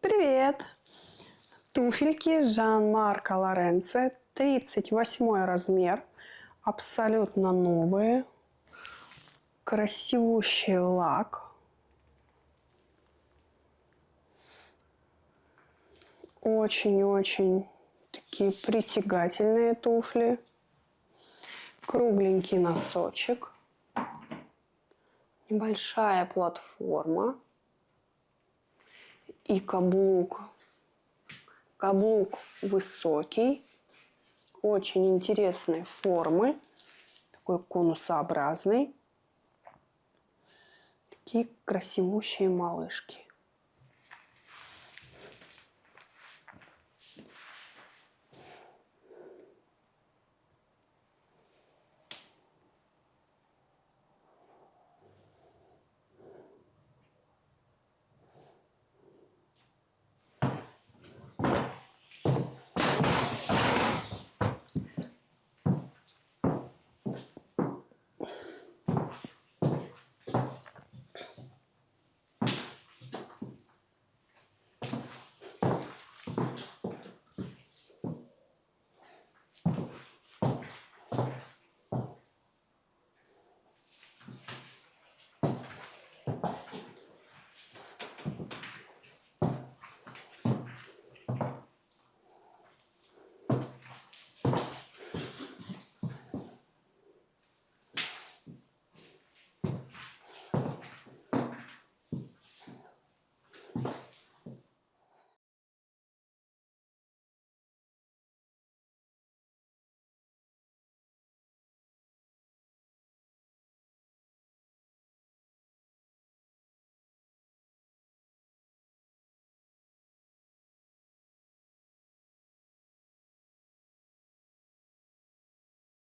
Привет! Туфельки Жан-Марко Лоренцо, 38 размер, абсолютно новые, красивущий лак, очень-очень такие притягательные туфли, кругленький носочек, небольшая платформа и каблук. Каблук высокий, очень интересной формы, такой конусообразный. Такие красивущие малышки.